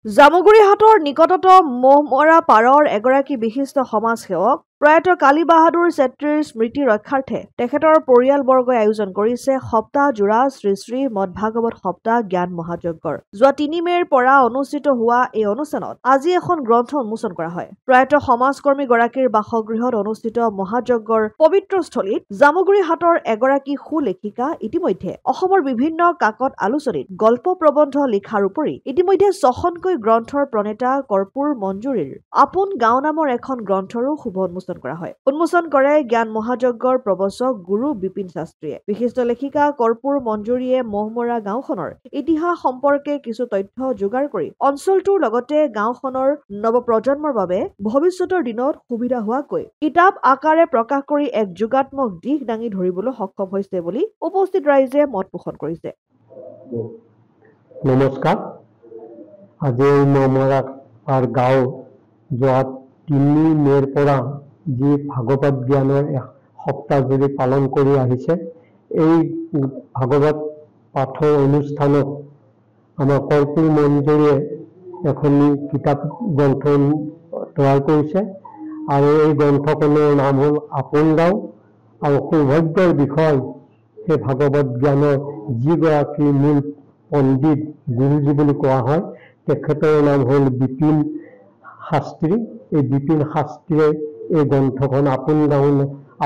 জামুগুৰিহাটৰ নিকটতম মহমৰা পাৰৰ এগৰাকী বিশিষ্ট সমাজসেৱক প্ৰয়াত কালী বাহাদুৰ চেত্ৰীৰ স্মৃতি ৰক্ষাৰ্থে তেখেতৰ পৰিয়ালবৰ্গই আয়োজন কৰিছে সপ্তাহজোৰা শ্ৰী শ্ৰী মদভাগৱত সপ্তাহ জ্ঞান মহাযজ্ঞৰ। যোৱা ৩ মে'ৰ পৰা অনুষ্ঠিত হোৱা এই অনুষ্ঠানত আজি এখন গ্ৰন্থ উন্মোচন কৰা হয়। প্ৰয়াত সমাজকৰ্মীগৰাকীৰ বাসগৃহত অনুষ্ঠিত মহাযজ্ঞৰ পবিত্ৰস্থলীত জামুগুৰিহাটৰ এগৰাকী সুলেখিকা ইতিমধ্যে অসমৰ বিভিন্ন কাকত আলোচনীত গল্প প্ৰবন্ধ লিখাৰ উপৰি ইতিমধ্যে ৬খনকৈ গ্ৰন্থৰ প্ৰণেতা কৰ্পূৰ মঞ্জুৰীৰ আপোন গাঁও নামৰ এখন গ্ৰন্থৰো শুভ উন্মোচন কৰা হয়। উন্মোচন কৰে জ্ঞান মহাযজ্ঞৰ প্ৰবচক গুৰু বিপিন শাস্ত্ৰীয়ে। বিশিষ্ট লেখিকা কৰ্পূৰ মঞ্জুৰীয়ে মহমৰা গাঁওখনৰ ইতিহাস সম্পৰ্কে কিছু তথ্য যোগাৰ কৰি অঞ্চলটোৰ লগতে গাঁওখনৰ নৱপ্ৰজন্মৰ বাবে ভৱিষ্যতৰ দিনত সুবিধা হোৱাকৈ কিতাপ আকাৰে প্ৰকাশ কৰি এক যোগাত্মক দিশ দাঙি ধৰিবলৈ সক্ষম হৈছে বুলি উপস্থিত ৰাইজে মত পোষণ কৰিছে। নমস্কাৰ। আজি মহমৰা পাৰ গাঁও যোৱা ৩ মে'ৰ পৰা যি ভাগৱত জ্ঞানৰ সপ্তাহজুৰি পালন কৰি আহিছে, এই ভাগৱত পাঠৰ অনুষ্ঠানত আমাৰ কৰ্পূৰ মঞ্জুৰীয়ে এখন কিতাপ গ্ৰন্থ তৈয়াৰ কৰিছে আৰু এই গ্ৰন্থখনৰ নাম হ'ল আপোন গাঁও। আৰু সৌভাগ্যৰ বিষয়, সেই ভাগৱত জ্ঞানৰ যিগৰাকী মূল পণ্ডিত গুৰুজী বুলি কোৱা হয়, তেখেতৰ নাম হ'ল বিপিন শাস্ত্ৰী। এই বিপিন শাস্ত্ৰীয়ে এই গ্ৰন্থখন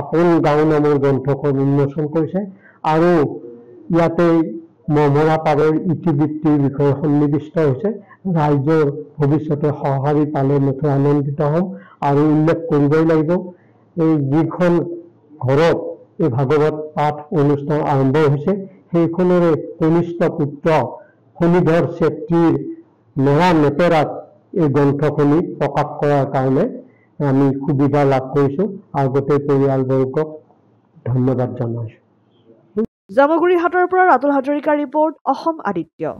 আপোন গাঁও নামৰ গ্ৰন্থখন উন্মোচন কৰিছে আৰু ইয়াতে মহমৰা পাৰৰ ইতিবৃত্তিৰ বিষয়ে সন্নিৱিষ্ট হৈছে। ৰাইজৰ ভৱিষ্যতে সঁহাৰি পালে নথৈ আনন্দিত হ'ম আৰু উল্লেখ কৰিবই লাগিব, এই যিখন ঘৰত এই ভাগৱত পাঠ অনুষ্ঠান আৰম্ভ হৈছে সেইখনৰে কনিষ্ঠ পুত্ৰ শনিধৰ চেত্ৰীৰ ল'ৰা নেপেৰাত এই গ্ৰন্থখনি প্ৰকাশ কৰাৰ কাৰণে আমি সুবিধা লাভ কৰিছোঁ আৰু গোটেই পৰিয়ালবৰ্গক ধন্যবাদ জনাইছোঁ। জামুগুৰিহাটৰ পৰা ৰাতুল হাজৰিকাৰ ৰিপৰ্ট, অসম আদিত্য।